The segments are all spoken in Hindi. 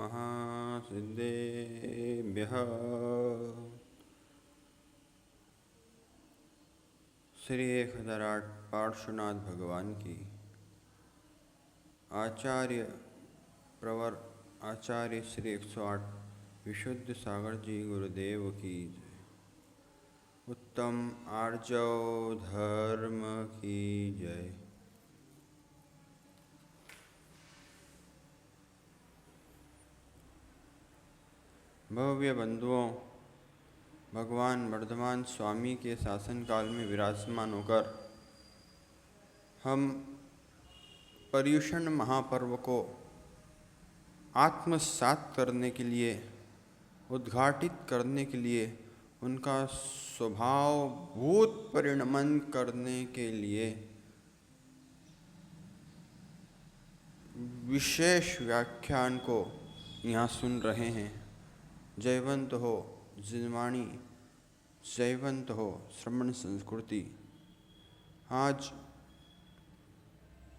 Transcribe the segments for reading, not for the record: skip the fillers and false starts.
महासिद्धेभ्यः श्री 1008 पार्श्वनाथ भगवान की आचार्य प्रवर आचार्य श्री 108 विशुद्ध सागर जी गुरुदेव की जय। उत्तम आर्जव धर्म की जय। भव्य बंधुओं, भगवान वर्धमान स्वामी के शासन काल में विराजमान होकर हम पर्युषण महापर्व को आत्मसात करने के लिए, उद्घाटित करने के लिए, उनका स्वभावभूत परिणमन करने के लिए विशेष व्याख्यान को यहाँ सुन रहे हैं। जयवंत हो जिनवाणी, जयवंत हो श्रवण संस्कृति। आज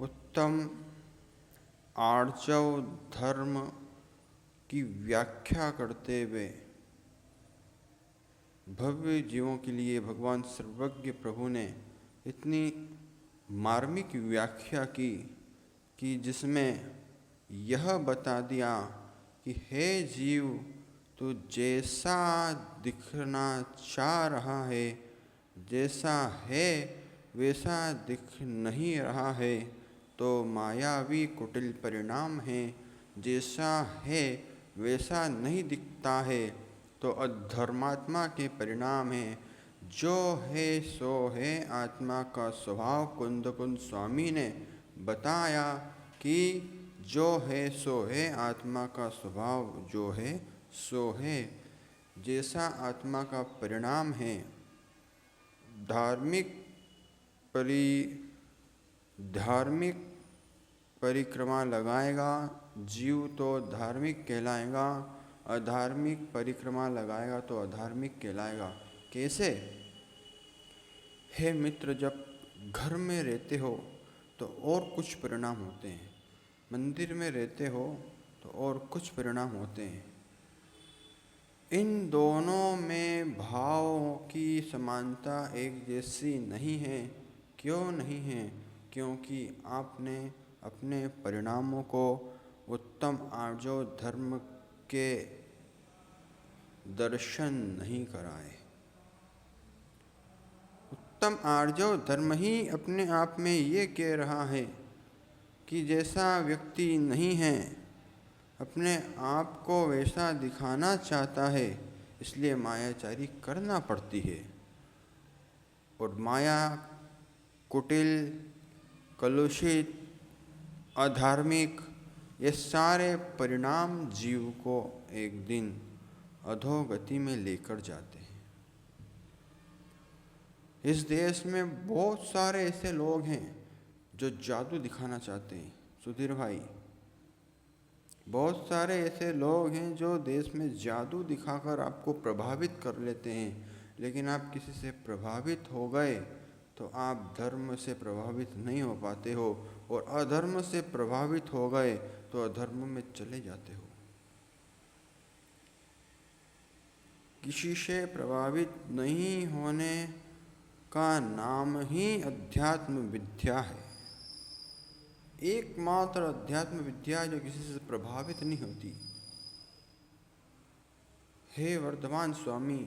उत्तम आर्जव धर्म की व्याख्या करते हुए भव्य जीवों के लिए भगवान सर्वज्ञ प्रभु ने इतनी मार्मिक व्याख्या की कि जिसमें यह बता दिया कि हे जीव, तू जैसा दिखना चाह रहा है, जैसा है वैसा दिख नहीं रहा है, तो मायावी कुटिल परिणाम है। जैसा है वैसा नहीं दिखता है तो अधर्मात्मा के परिणाम है। जो है सो है आत्मा का स्वभाव। कुंद स्वामी ने बताया कि जो है सो है आत्मा का स्वभाव, जो है सो है। जैसा आत्मा का परिणाम है, धार्मिक परिक्रमा लगाएगा जीव तो धार्मिक कहलाएगा, अधार्मिक परिक्रमा लगाएगा तो अधार्मिक कहलाएगा। कैसे? हे मित्र, जब घर में रहते हो तो और कुछ परिणाम होते हैं, मंदिर में रहते हो तो और कुछ परिणाम होते हैं। इन दोनों में भाव की समानता एक जैसी नहीं है। क्यों नहीं है? क्योंकि आपने अपने परिणामों को उत्तम आर्जव धर्म के दर्शन नहीं कराए। उत्तम आर्जव धर्म ही अपने आप में ये कह रहा है कि जैसा व्यक्ति नहीं है, अपने आप को वैसा दिखाना चाहता है, इसलिए मायाचारी करना पड़ती है। और माया कुटिल, कलुषित, अधार्मिक, ये सारे परिणाम जीव को एक दिन अधोगति में लेकर जाते हैं। इस देश में बहुत सारे ऐसे लोग हैं जो जादू दिखाना चाहते हैं। सुधीर भाई, बहुत सारे ऐसे लोग हैं जो देश में जादू दिखाकर आपको प्रभावित कर लेते हैं। लेकिन आप किसी से प्रभावित हो गए तो आप धर्म से प्रभावित नहीं हो पाते हो, और अधर्म से प्रभावित हो गए तो अधर्म में चले जाते हो। किसी से प्रभावित नहीं होने का नाम ही अध्यात्म विद्या है। एकमात्र अध्यात्म विद्या जो किसी से प्रभावित नहीं होती। हे वर्धमान स्वामी,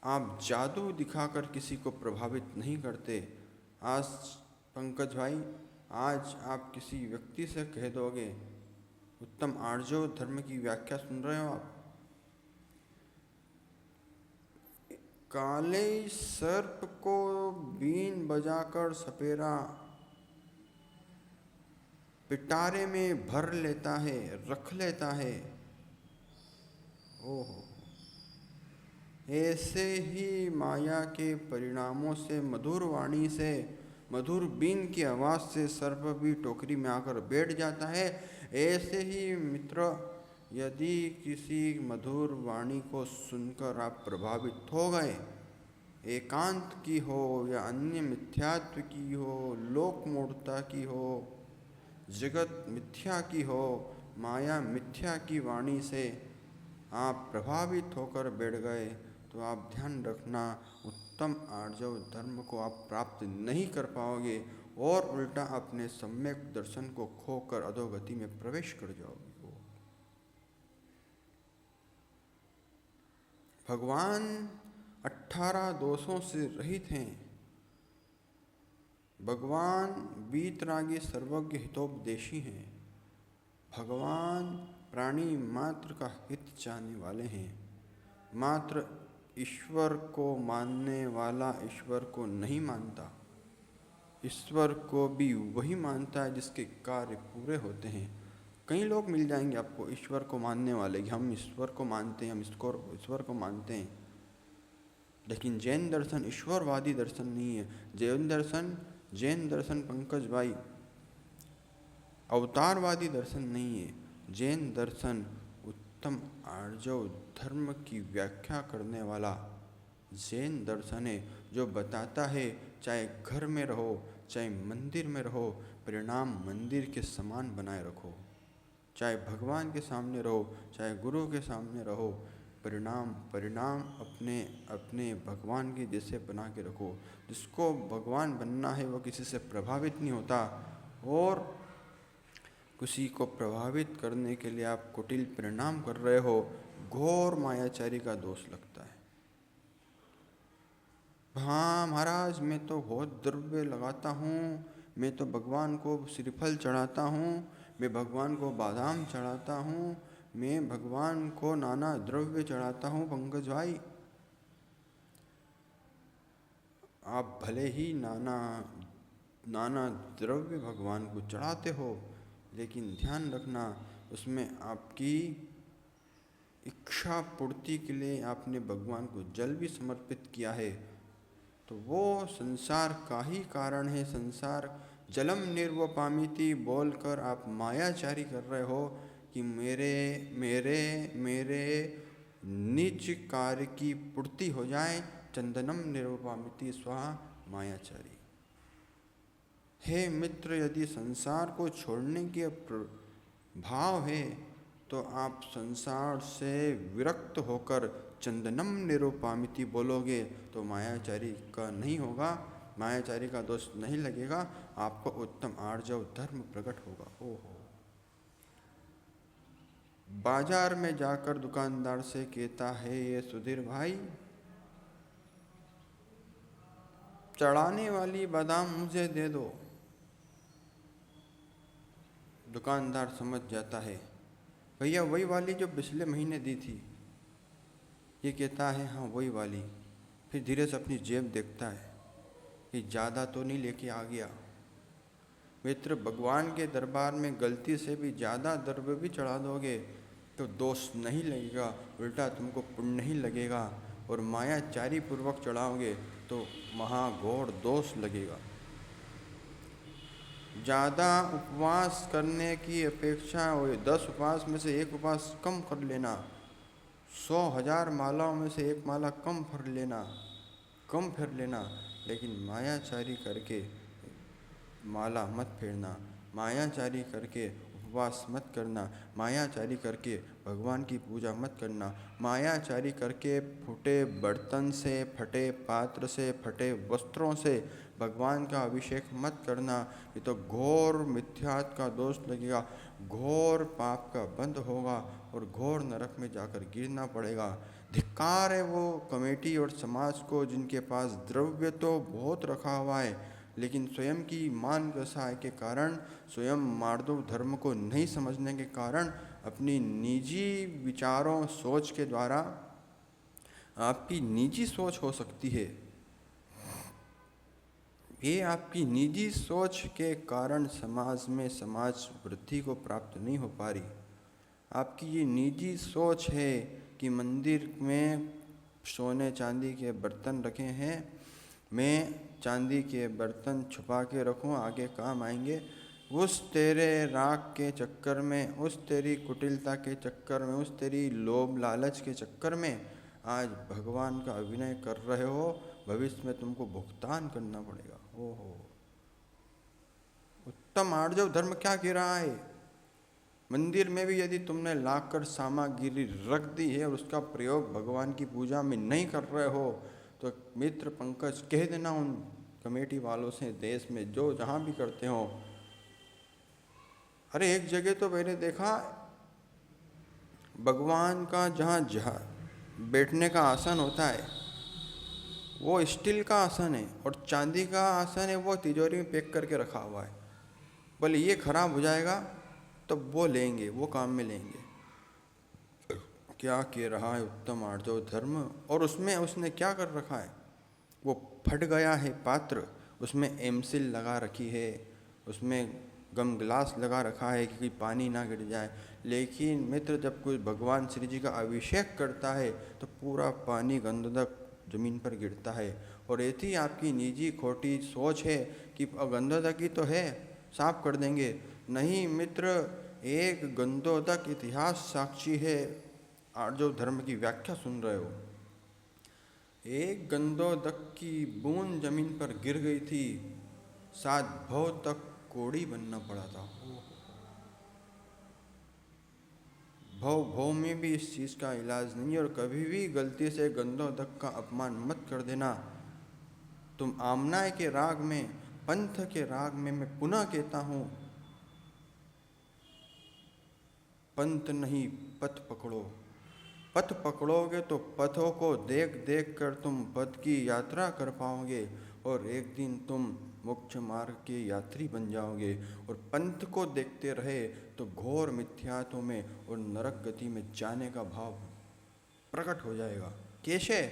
आप जादू दिखाकर किसी को प्रभावित नहीं करते। आज पंकज भाई, आज आप किसी व्यक्ति से कह दोगे, उत्तम आर्जव धर्म की व्याख्या सुन रहे हो आप, काले सर्प को बीन बजाकर सपेरा पिटारे में भर लेता है, रख लेता है। ओहो, ऐसे ही माया के परिणामों से, मधुर वाणी से, मधुर बीन की आवाज़ से सर्प भी टोकरी में आकर बैठ जाता है। ऐसे ही मित्र, यदि किसी मधुर वाणी को सुनकर आप प्रभावित हो गए, एकांत की हो या अन्य मिथ्यात्व की हो, लोक मूढ़ता की हो, जगत मिथ्या की हो, माया मिथ्या की वाणी से आप प्रभावित होकर बैठ गए तो आप ध्यान रखना, उत्तम आर्जव धर्म को आप प्राप्त नहीं कर पाओगे और उल्टा अपने सम्यक दर्शन को खोकर अधोगति में प्रवेश कर जाओगे। भगवान 18 दोषों से रहित हैं। भगवान वीतरागी सर्वज्ञ हितोपदेशी हैं। भगवान प्राणी मात्र का हित चाहने वाले हैं। मात्र ईश्वर को मानने वाला ईश्वर को नहीं मानता, ईश्वर को भी वही मानता है जिसके कार्य पूरे होते हैं। कई लोग मिल जाएंगे आपको ईश्वर को मानने वाले कि हम ईश्वर को मानते हैं, हम ईश्वर को मानते हैं, लेकिन जैन दर्शन ईश्वरवादी दर्शन नहीं है। जैन दर्शन पंकज भाई अवतारवादी दर्शन नहीं है। जैन दर्शन उत्तम आर्जव धर्म की व्याख्या करने वाला जैन दर्शन है, जो बताता है चाहे घर में रहो चाहे मंदिर में रहो, परिणाम मंदिर के समान बनाए रखो। चाहे भगवान के सामने रहो चाहे गुरु के सामने रहो, परिणाम अपने अपने भगवान के जैसे बना के रखो। जिसको भगवान बनना है वो किसी से प्रभावित नहीं होता, और किसी को प्रभावित करने के लिए आप कुटिल परिणाम कर रहे हो, घोर मायाचारी का दोष लगता है। हाँ महाराज, मैं तो बहुत द्रव्य लगाता हूँ, मैं तो भगवान को श्रीफल चढ़ाता हूँ, मैं भगवान को बादाम चढ़ाता हूँ, मैं भगवान को नाना द्रव्य चढ़ाता हूँ। पंकज भाई, आप भले ही नाना द्रव्य भगवान को चढ़ाते हो, लेकिन ध्यान रखना उसमें आपकी इच्छा पूर्ति के लिए आपने भगवान को जल भी समर्पित किया है, तो वो संसार का ही कारण है। संसार जलम निर्वपामिति बोलकर आप मायाचारी कर रहे हो कि मेरे मेरे मेरे निज कार्य की पूर्ति हो जाए। चंदनम निर्वपामिति स्वाहा, मायाचारी। हे मित्र, यदि संसार को छोड़ने के भाव है तो आप संसार से विरक्त होकर चंदनम निरूपामिति बोलोगे तो मायाचारी का नहीं होगा, मायाचारी का दोष नहीं लगेगा, आपको उत्तम आर्जव धर्म प्रकट होगा। ओहो, बाजार में जाकर दुकानदार से कहता है, ये सुधीर भाई, चढ़ाने वाली बादाम मुझे दे दो। दुकानदार समझ जाता है, भैया वही वाली जो पिछले महीने दी थी। ये कहता है, हाँ वही वाली। फिर धीरे से अपनी जेब देखता है कि ज़्यादा तो नहीं लेके आ गया। मित्र, भगवान के दरबार में गलती से भी ज़्यादा द्रव्य भी चढ़ा दोगे तो दोष नहीं लगेगा, उल्टा तुमको पुण्य ही लगेगा, और मायाचारी पूर्वक चढ़ाओगे तो महाघोर दोष लगेगा। ज़्यादा उपवास करने की अपेक्षा 10 उपवास में से एक उपवास कम कर लेना, 100,000 मालाओं में से एक माला कम फेर लेना, लेकिन मायाचारी करके माला मत फेरना, मायाचारी करके उपवास मत करना, मायाचारी करके भगवान की पूजा मत करना, मायाचारी करके फूटे बर्तन से, फटे पात्र से, फटे वस्त्रों से भगवान का अभिषेक मत करना। ये तो घोर मिथ्यात्व का दोष लगेगा, घोर पाप का बंध होगा और घोर नरक में जाकर गिरना पड़ेगा। धिक्कार है वो कमेटी और समाज को जिनके पास द्रव्य तो बहुत रखा हुआ है, लेकिन स्वयं की मान व्यवसाय के कारण, स्वयं मार्दव धर्म को नहीं समझने के कारण, अपनी निजी विचारों सोच के द्वारा, आपकी निजी सोच हो सकती है, ये आपकी निजी सोच के कारण समाज में समाज वृद्धि को प्राप्त नहीं हो पा रही। आपकी ये निजी सोच है कि मंदिर में सोने चांदी के बर्तन रखे हैं, मैं चांदी के बर्तन छुपा के रखूं, आगे काम आएंगे। उस तेरे राग के चक्कर में, उस तेरी कुटिलता के चक्कर में, उस तेरी लोभ लालच के चक्कर में आज भगवान का अभिनय कर रहे हो, भविष्य में तुमको भुगतान करना पड़ेगा। ओहो, उत्तम आर्जव धर्म क्या कह रहा है? मंदिर में भी यदि तुमने लाकर सामग्री रख दी है और उसका प्रयोग भगवान की पूजा में नहीं कर रहे हो, तो मित्र पंकज कह देना उन कमेटी वालों से, देश में जो जहाँ भी करते हो। अरे एक जगह तो मैंने देखा, भगवान का जहाँ बैठने का आसन होता है वो स्टील का आसन है और चांदी का आसन है वो तिजोरी में पैक करके रखा हुआ है। बोले ये खराब हो जाएगा तो वो लेंगे, वो काम में लेंगे। क्या कह रहा है उत्तम आर्जव धर्म। और उसमें उसने क्या कर रखा है, वो फट गया है पात्र, उसमें एमसिल लगा रखी है, उसमें गम ग्लास लगा रखा है कि पानी ना गिर जाए। लेकिन मित्र जब कोई भगवान श्री जी का अभिषेक करता है तो पूरा पानी गंधोदक जमीन पर गिरता है। और ऐसी आपकी निजी खोटी सोच है कि गंधोदक ही तो है, साफ कर देंगे। नहीं मित्र, एक गंधोदक इतिहास साक्षी है। आर्जव धर्म की व्याख्या सुन रहे हो, एक गंधोदक की बूंद जमीन पर गिर गई थी, 7 भव तक कोड़ी बनना पड़ा था। भव भव में भी इस चीज़ का इलाज नहीं है। और कभी भी गलती से गंधोदक का अपमान मत कर देना। तुम आमनाय के राग में, पंथ के राग में मैं पुनः कहता हूँ, पंथ नहीं पथ पकड़ो। पथ पकड़ोगे तो पथों को देख देख कर तुम पथ की यात्रा कर पाओगे और एक दिन तुम मोक्ष मार्ग के यात्री बन जाओगे। और पंथ को देखते रहे तो घोर मिथ्यात्व में और नरक गति में जाने का भाव प्रकट हो जाएगा। कैसे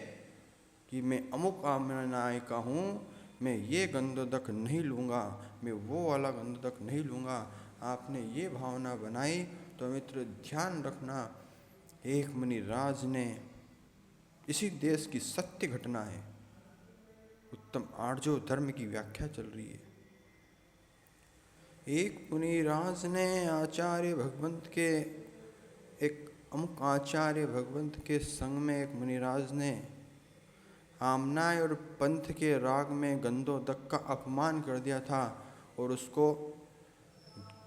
कि मैं अमुक आमनाय का हूँ, मैं ये गंधोदक नहीं लूँगा, मैं वो वाला गंधोदक नहीं लूँगा। आपने ये भावना बनाई तो मित्र ध्यान रखना, एक मुनिराज ने, इसी देश की सत्य घटना है, उत्तम आर्जव धर्म की व्याख्या चल रही है। एक मुनिराज ने आचार्य भगवंत के, एक अमुक आचार्य भगवंत के संग में एक मुनिराज ने आमनाय और पंथ के राग में गंधोदक का अपमान कर दिया था। और उसको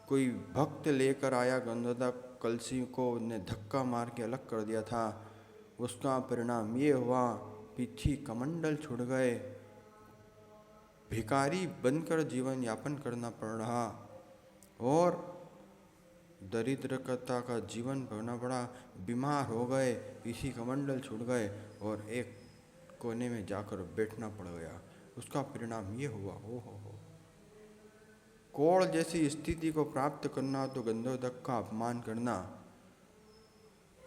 कोई भक्त लेकर आया, गंधोदक कलसी को ने धक्का मार के अलग कर दिया था। उसका परिणाम ये हुआ, पीछी कमंडल छूट गए, भिखारी बनकर जीवन यापन करना पड़ रहा और दरिद्रता का जीवन भरना पड़ा। बीमार हो गए, पीछी कमंडल छूट गए और एक कोने में जाकर बैठना पड़ गया। उसका परिणाम ये हुआ। हो कोढ़ जैसी स्थिति को प्राप्त करना तो गंधोदक का अपमान करना,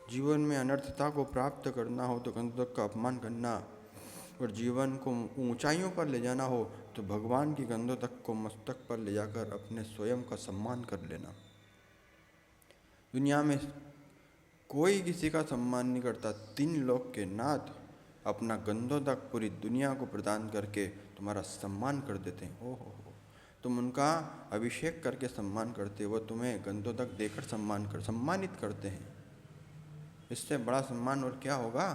जीवन में अनर्थता को प्राप्त करना हो तो गंधोदक का अपमान करना, और जीवन को ऊंचाइयों पर ले जाना हो तो भगवान की गंधोदक को मस्तक पर ले जाकर अपने स्वयं का सम्मान कर लेना। दुनिया में कोई किसी का सम्मान नहीं करता। 3 लोक के नाथ अपना गंधोदक पूरी दुनिया को प्रदान करके तुम्हारा सम्मान कर देते हैं। ओहो, तुम उनका अभिषेक करके सम्मान करते हो, वो तुम्हें गंधोदक देकर सम्मानित करते हैं। इससे बड़ा सम्मान और क्या होगा।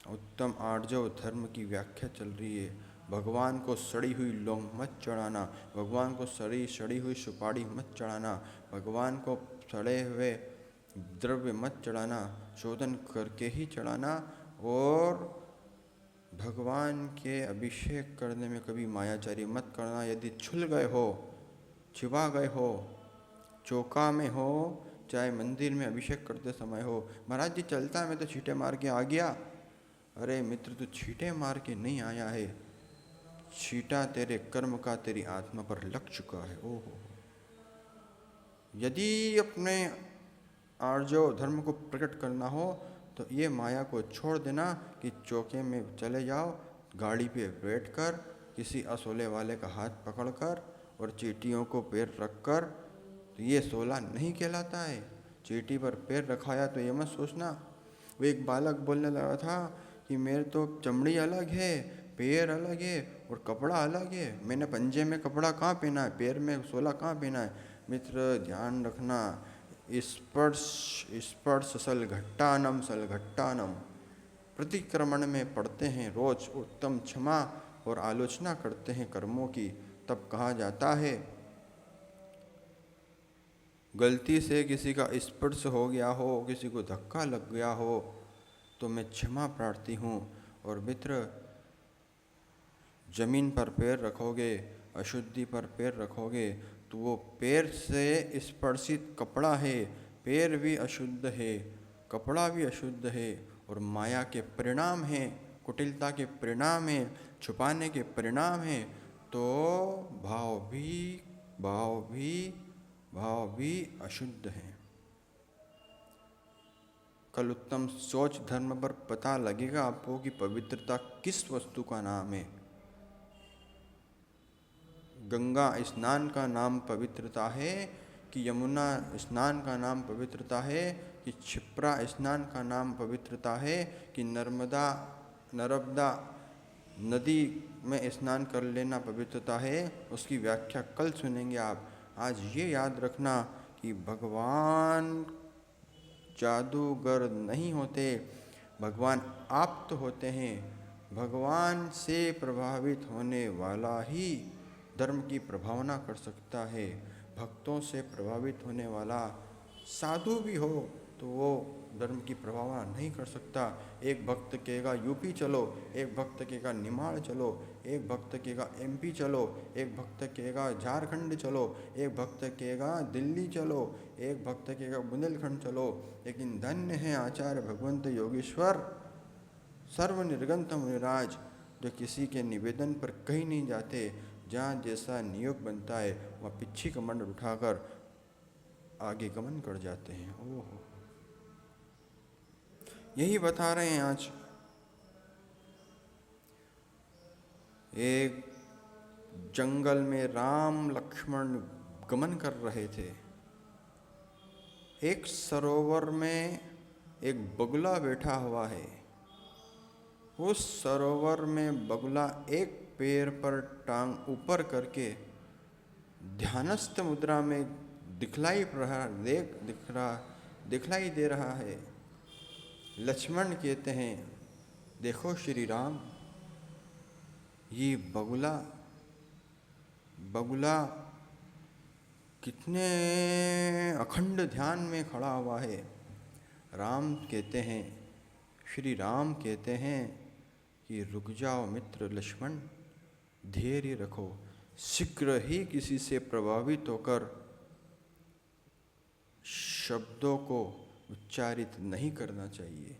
उत्तम आर्जव धर्म की व्याख्या चल रही है। भगवान को सड़ी हुई लौंग मत चढ़ाना, भगवान को सड़ी हुई सुपारी मत चढ़ाना, भगवान को सड़े हुए द्रव्य मत चढ़ाना, शोधन करके ही चढ़ाना। और भगवान के अभिषेक करने में कभी मायाचारी मत करना। यदि छुल गए हो, छिपा गए हो, चौका में हो, चाहे मंदिर में अभिषेक करते समय हो, महाराज जी चलता है मैं तो छींटे मार के आ गया। अरे मित्र, तू छींटे मार के नहीं आया है, छींटा तेरे कर्म का तेरी आत्मा पर लग चुका है। ओहो, यदि अपने आर्जव धर्म को प्रकट करना हो तो ये माया को छोड़ देना कि चौके में चले जाओ, गाड़ी पे बैठकर किसी असोले वाले का हाथ पकड़कर और चींटियों को पैर रखकर, तो ये सोला नहीं कहलाता है। चींटी पर पैर रखाया तो ये मत सोचना। वो एक बालक बोलने लगा था कि मेरे तो चमड़ी अलग है, पैर अलग है और कपड़ा अलग है, मैंने पंजे में कपड़ा कहाँ पहना है, पैर में सोला कहाँ पहना है। मित्र ध्यान रखना, स्पर्श सलघट्टानम प्रतिक्रमण में पढ़ते हैं रोज, उत्तम क्षमा और आलोचना करते हैं कर्मों की, तब कहा जाता है गलती से किसी का स्पर्श हो गया हो, किसी को धक्का लग गया हो, तो मैं क्षमा प्रार्थी हूँ। और मित्र, जमीन पर पैर रखोगे, अशुद्धि पर पैर रखोगे, तो वो पैर से स्पर्शित कपड़ा है, पैर भी अशुद्ध है, कपड़ा भी अशुद्ध है, और माया के परिणाम हैं, कुटिलता के परिणाम हैं, छुपाने के परिणाम हैं। तो भाव भी अशुद्ध हैं। कल उत्तम सोच धर्म पर पता लगेगा आपको कि पवित्रता किस वस्तु का नाम है। गंगा स्नान का नाम पवित्रता है कि यमुना स्नान का नाम पवित्रता है कि क्षिप्रा स्नान का नाम पवित्रता है कि नर्मदा नदी में स्नान कर लेना पवित्रता है। उसकी व्याख्या कल सुनेंगे आप। आज ये याद रखना कि भगवान जादूगर नहीं होते, भगवान आप तो होते हैं। भगवान से प्रभावित होने वाला ही धर्म की प्रभावना कर सकता है। भक्तों से प्रभावित होने वाला साधु भी हो तो वो धर्म की प्रभावना नहीं कर सकता। एक भक्त कहेगा यूपी चलो, एक भक्त कहेगा निमाड़ चलो, एक भक्त कहेगा एमपी चलो, एक भक्त कहेगा झारखंड चलो, एक भक्त कहेगा दिल्ली चलो, एक भक्त कहेगा बुंदेलखंड चलो। लेकिन धन्य है आचार्य भगवंत योगेश्वर सर्वनिर्गंत मुनिराज, जो किसी के निवेदन पर कहीं नहीं जाते। जहाँ जैसा नियोग बनता है वहाँ पिछी कमंड उठाकर आगे गमन कर जाते हैं। ओहो, यही बता रहे हैं आज। एक जंगल में राम लक्ष्मण गमन कर रहे थे। एक सरोवर में एक बगुला बैठा हुआ है। उस सरोवर में बगुला एक पैर पर टांग ऊपर करके ध्यानस्थ मुद्रा में दिखलाई दे रहा है। लक्ष्मण कहते हैं, देखो श्री राम, ये बगुला कितने अखंड ध्यान में खड़ा हुआ है। श्री राम कहते हैं कि रुक जाओ मित्र लक्ष्मण, धैर्य रखो, शीघ्र ही किसी से प्रभावित होकर शब्दों को उच्चारित नहीं करना चाहिए।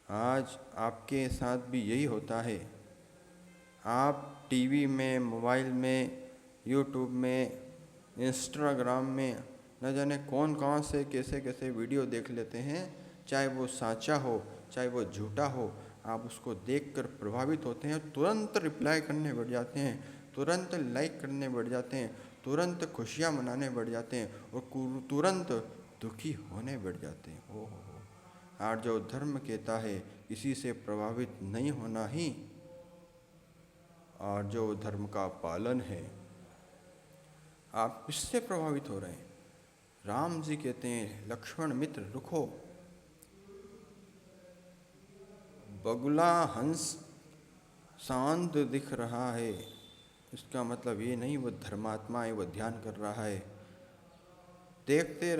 आज आपके साथ भी यही होता है। आप टीवी में, मोबाइल में, यूट्यूब में, इंस्टाग्राम में न जाने कौन कहाँ से कैसे कैसे वीडियो देख लेते हैं। चाहे वो साचा हो, चाहे वो झूठा हो, आप उसको देखकर प्रभावित होते हैं, तुरंत रिप्लाई करने बढ़ जाते हैं, तुरंत लाइक करने बढ़ जाते हैं, तुरंत खुशियाँ मनाने बढ़ जाते हैं और तुरंत दुखी होने बढ़ जाते हैं। ओहो, आज जो धर्म कहता है किसी से प्रभावित नहीं होना ही, और जो धर्म का पालन है, आप किससे प्रभावित हो रहे हैं? राम जी कहते हैं, लक्ष्मण मित्र रुको, बगुला हंस शांत दिख रहा है, इसका मतलब ये नहीं वो धर्मात्मा है, वो ध्यान कर रहा है। देखते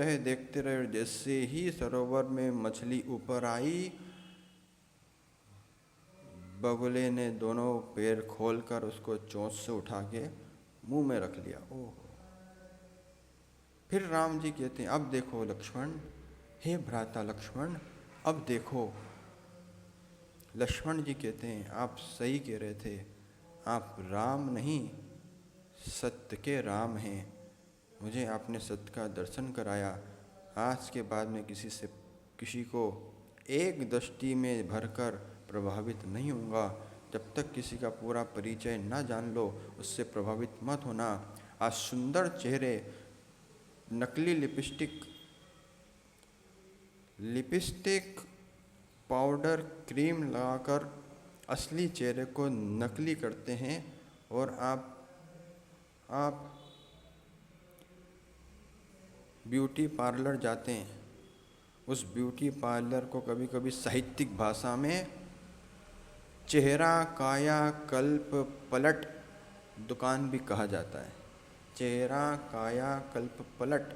रहे, जैसे ही सरोवर में मछली ऊपर आई, बगुले ने दोनों पैर खोलकर उसको चोंच से उठा के मुंह में रख लिया। ओह! फिर राम जी कहते हैं, अब देखो लक्ष्मण, हे भ्राता लक्ष्मण, अब देखो। लक्ष्मण जी कहते हैं, आप सही कह रहे थे, आप राम नहीं सत्य के राम हैं। मुझे आपने सत्य का दर्शन कराया। आज के बाद मैं किसी को एक दृष्टि में भरकर प्रभावित नहीं होऊंगा। जब तक किसी का पूरा परिचय ना जान लो, उससे प्रभावित मत होना। आज सुंदर चेहरे, नकली लिपस्टिक, पाउडर, क्रीम लगाकर असली चेहरे को नकली करते हैं, और आप ब्यूटी पार्लर जाते हैं। उस ब्यूटी पार्लर को कभी कभी साहित्यिक भाषा में चेहरा काया कल्प पलट दुकान भी कहा जाता है। चेहरा काया कल्प पलट,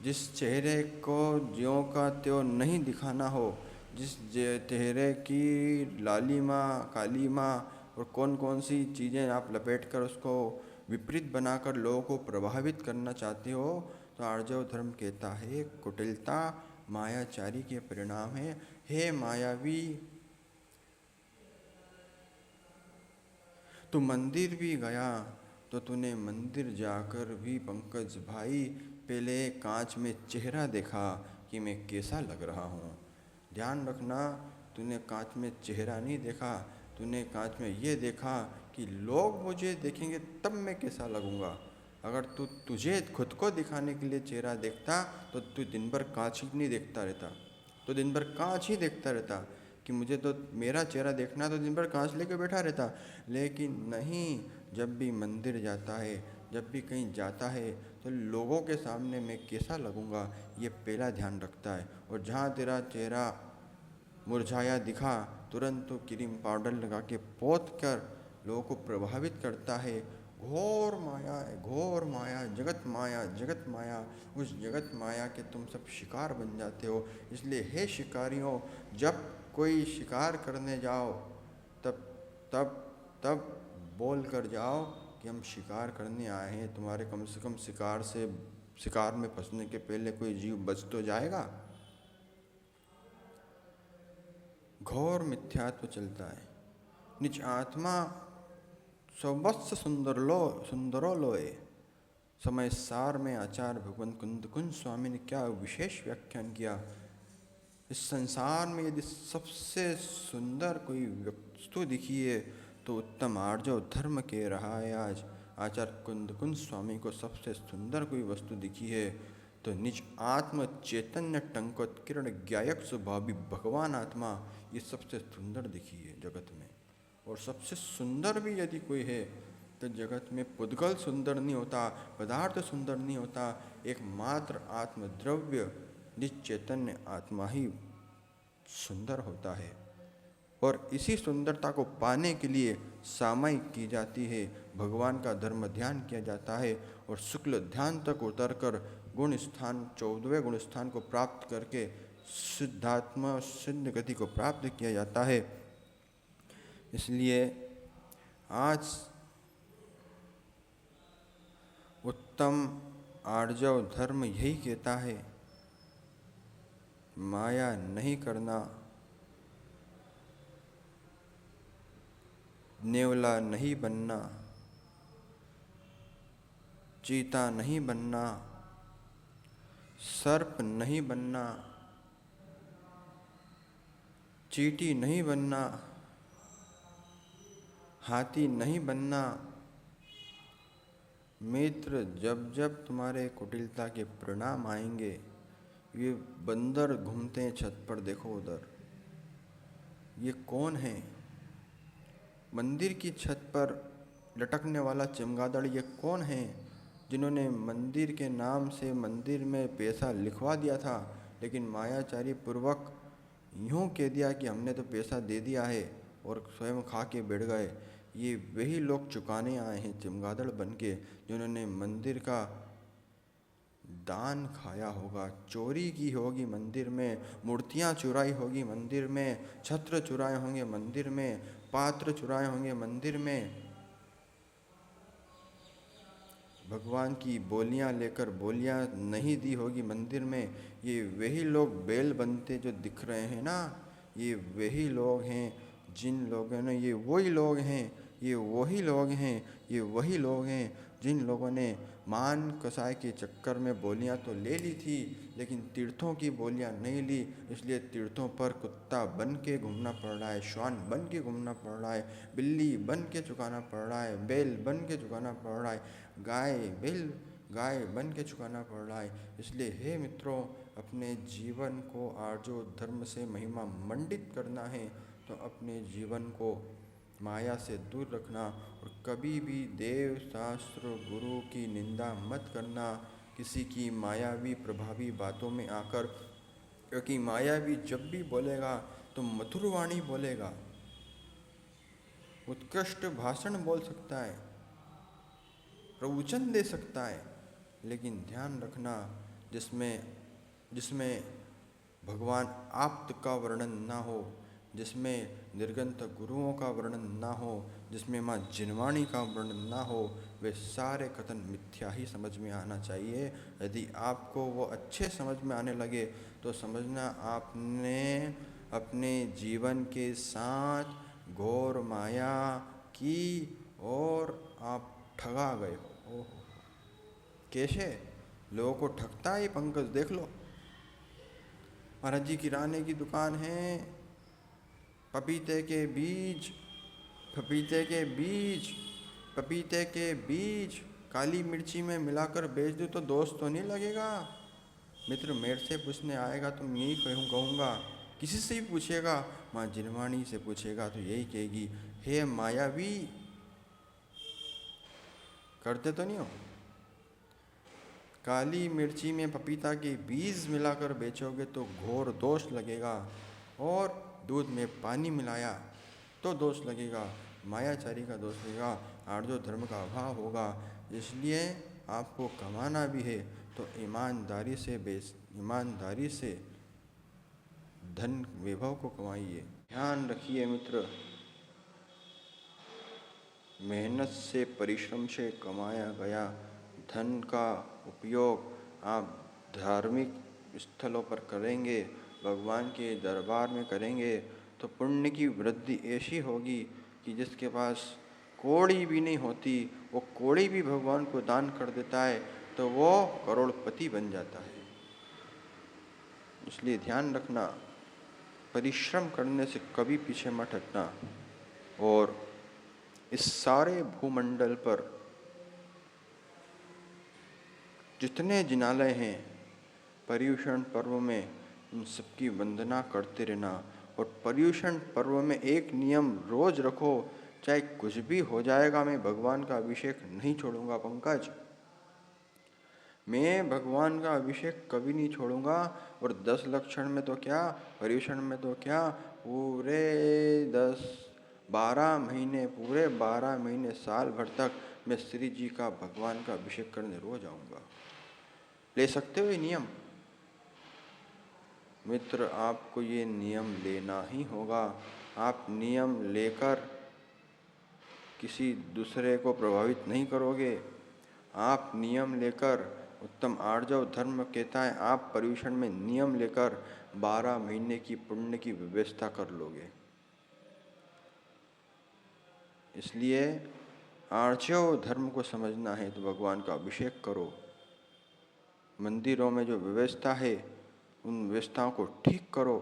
जिस चेहरे को ज्यों का त्यों नहीं दिखाना हो, जिस चेहरे की लालिमा कालीमा और कौन कौन सी चीज़ें आप लपेट कर उसको विपरीत बनाकर लोगों को प्रभावित करना चाहते हो, तो आर्जव धर्म कहता है कुटिलता मायाचारी के परिणाम है। हे मायावी, तू मंदिर भी गया तो तूने मंदिर जाकर भी पंकज भाई पहले कांच में चेहरा देखा कि मैं कैसा लग रहा हूँ। ध्यान रखना, तूने कांच में चेहरा नहीं देखा, तूने कांच में ये देखा कि लोग मुझे देखेंगे तब मैं कैसा लगूँगा। अगर तू तुझे खुद को दिखाने के लिए चेहरा देखता तो तू दिन भर कांच ही नहीं देखता रहता, तो दिन भर कांच ही देखता रहता कि मुझे तो मेरा चेहरा देखना, तो दिन भर कांच लेके बैठा रहता। लेकिन नहीं, जब भी मंदिर जाता है, जब भी कहीं जाता है, तो लोगों के सामने मैं कैसा लगूँगा ये पहला ध्यान रखता है। और जहाँ तेरा चेहरा मुरझाया दिखा, तुरंत तो क्रीम पाउडर लगा के पोत कर लोगों को प्रभावित करता है। घोर माया है, घोर माया, जगत माया, जगत माया। उस जगत माया के तुम सब शिकार बन जाते हो। इसलिए हे शिकारियों, जब कोई शिकार करने जाओ तब तब तब बोल कर जाओ कि हम शिकार करने आए हैं। तुम्हारे कम से कम शिकार में फंसने के पहले कोई जीव बच तो जाएगा। घोर मिथ्यात्व चलता है। निज आत्मा सवत्स सुंदरो लोए। समय सार में आचार्य भगवान कुंद स्वामी ने क्या विशेष व्याख्यान किया। इस संसार में यदि सबसे सुंदर कोई वस्तु दिखी है तो उत्तम आर्जव धर्म के रहा है। आज आचार्य कुंद स्वामी को सबसे सुंदर कोई वस्तु दिखी है तो निज आत्म चैतन्य टंकोत्कीर्ण ज्ञायक स्वभावी भगवान आत्मा, ये सबसे सुंदर दिखी है जगत में। और सबसे सुंदर भी यदि कोई है तो जगत में पुद्गल सुंदर नहीं होता, पदार्थ सुंदर नहीं होता, एकमात्र आत्मद्रव्य निज चैतन्य आत्मा ही सुंदर होता है। और इसी सुंदरता को पाने के लिए सामायिक की जाती है, भगवान का धर्म ध्यान किया जाता है और शुक्ल ध्यान तक उतरकर गुण स्थान 14वें गुण स्थान को प्राप्त करके सिद्धात्मा सिद्ध गति को प्राप्त किया जाता है। इसलिए आज उत्तम आर्जव धर्म यही कहता है, माया नहीं करना, नेवला नहीं बनना, चीता नहीं बनना, सर्प नहीं बनना, चींटी नहीं बनना, हाथी नहीं बनना। मित्र, जब जब तुम्हारे कुटिलता के परिणाम आएंगे, ये बंदर घूमते हैं छत पर, देखो उधर, ये कौन है? मंदिर की छत पर लटकने वाला चमगादड़ ये कौन है? जिन्होंने मंदिर के नाम से मंदिर में पैसा लिखवा दिया था, लेकिन मायाचारी पूर्वक यूँ कह दिया कि हमने तो पैसा दे दिया है और स्वयं खा के बैठ गए। ये वही लोग चुकाने आए हैं चमगादड़ बन के, जिन्होंने मंदिर का दान खाया होगा, चोरी की होगी मंदिर में, मूर्तियाँ चुराई होगी मंदिर में, छत्र चुराए होंगे मंदिर में, पात्र चुराए होंगे मंदिर में, भगवान की बोलियाँ लेकर बोलियाँ नहीं दी होगी मंदिर में। ये वही लोग बैल बनते जो दिख रहे हैं ना, ये वही लोग हैं जिन लोगों ने, ये वही लोग हैं, ये वही लोग हैं, ये वही लोग हैं जिन लोगों ने मान कसाई के चक्कर में बोलियां तो ले ली थी, लेकिन तीर्थों की बोलियां नहीं ली। इसलिए तीर्थों पर कुत्ता बन के घूमना पड़ रहा है, श्वान बन के घूमना पड़ रहा है, बिल्ली बन के चुकाना पड़ रहा है, बैल बन के चुकाना पड़ रहा है, गाय बन के चुकाना पड़ रहा है। इसलिए हे मित्रों, अपने जीवन को आर्जो धर्म से महिमा मंडित करना है तो अपने जीवन को माया से दूर रखना और कभी भी देव शास्त्र गुरु की निंदा मत करना किसी की मायावी प्रभावी बातों में आकर, क्योंकि मायावी जब भी बोलेगा तो मधुर वाणी बोलेगा, उत्कृष्ट भाषण बोल सकता है, प्रवचन दे सकता है, लेकिन ध्यान रखना जिसमें जिसमें भगवान आप्त का वर्णन ना हो, जिसमें निर्गंत गुरुओं का वर्णन ना हो, जिसमें माँ जिनवाणी का वर्णन ना हो, वे सारे कथन मिथ्या ही समझ में आना चाहिए। यदि आपको वो अच्छे समझ में आने लगे तो समझना आपने अपने जीवन के साथ घोर माया की और आप ठगा गए हो। ओहो, कैसे लोगों को ठगता है ये पंकज, देख लो। महाराज जी किराने की दुकान है, पपीते के बीज, पपीते के बीज, पपीते के बीज काली मिर्ची में मिलाकर बेच दो तो दोष तो नहीं लगेगा। मित्र मेरे से पूछने आएगा तो मैं यही कहूँगा, किसी से भी पूछेगा, माँ जिनवाणी से पूछेगा तो यही कहेगी, हे मायावी। करते तो नहीं हो? काली मिर्ची में पपीता के बीज मिलाकर बेचोगे तो घोर दोष लगेगा, और दूध में पानी मिलाया तो दोष लगेगा, मायाचारी का दोष लगेगा, आर्जो धर्म का अभाव होगा। इसलिए आपको कमाना भी है तो ईमानदारी से धन वैभव को कमाइए। ध्यान रखिए मित्र, मेहनत से परिश्रम से कमाया गया धन का उपयोग आप धार्मिक स्थलों पर करेंगे, भगवान के दरबार में करेंगे तो पुण्य की वृद्धि ऐसी होगी कि जिसके पास कौड़ी भी नहीं होती, वो कौड़ी भी भगवान को दान कर देता है तो वो करोड़पति बन जाता है। इसलिए ध्यान रखना, परिश्रम करने से कभी पीछे मत हटना। और इस सारे भूमंडल पर जितने जिनालय हैं, पर्युषण पर्व में उन सबकी वंदना करते रहना। और पर्युषण पर्व में एक नियम रोज रखो, चाहे कुछ भी हो जाएगा, मैं भगवान का अभिषेक नहीं छोड़ूंगा पंकज, मैं भगवान का अभिषेक कभी नहीं छोड़ूंगा। और 10 लक्षण में तो क्या, पर्युषण में तो क्या, पूरे 12 महीने, पूरे 12 महीने, साल भर तक मैं श्री जी का, भगवान का अभिषेक करने रोज आऊँगा। ले सकते हो ये नियम? मित्र आपको ये नियम लेना ही होगा। आप नियम लेकर किसी दूसरे को प्रभावित नहीं करोगे। आप नियम लेकर, उत्तम आर्जव धर्म कहता है, आप पर्युषण में नियम लेकर 12 महीने की पुण्य की व्यवस्था कर लोगे। इसलिए आर्जव धर्म को समझना है तो भगवान का अभिषेक करो। मंदिरों में जो व्यवस्था है उन व्यवस्थाओं को ठीक करो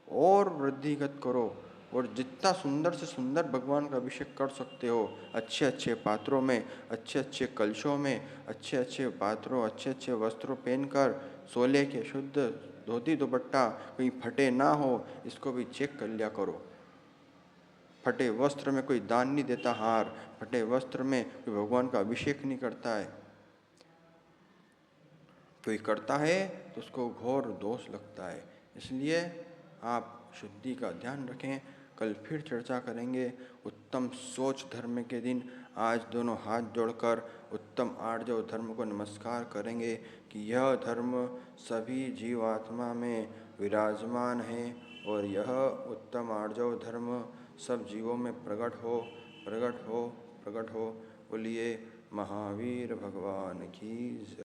और वृद्धिगत करो। और जितना सुंदर से सुंदर भगवान का अभिषेक कर सकते हो, अच्छे अच्छे पात्रों में, अच्छे अच्छे कलशों में, अच्छे अच्छे पात्रों, अच्छे अच्छे वस्त्रों पहनकर, सोले के शुद्ध धोती दुपट्टा, कहीं फटे ना हो, इसको भी चेक कर लिया करो। फटे वस्त्र में कोई दान नहीं देता हार, फटे वस्त्र में कोई भगवान का अभिषेक नहीं करता है। कोई करता है तो उसको घोर दोष लगता है। इसलिए आप शुद्धि का ध्यान रखें। कल फिर चर्चा करेंगे उत्तम सोच धर्म के दिन। आज दोनों हाथ जोड़कर उत्तम आर्जव धर्म को नमस्कार करेंगे कि यह धर्म सभी जीवात्मा में विराजमान है और यह उत्तम आर्जव धर्म सब जीवों में प्रकट हो, प्रकट हो, प्रकट हो। बोलिए महावीर भगवान की जय।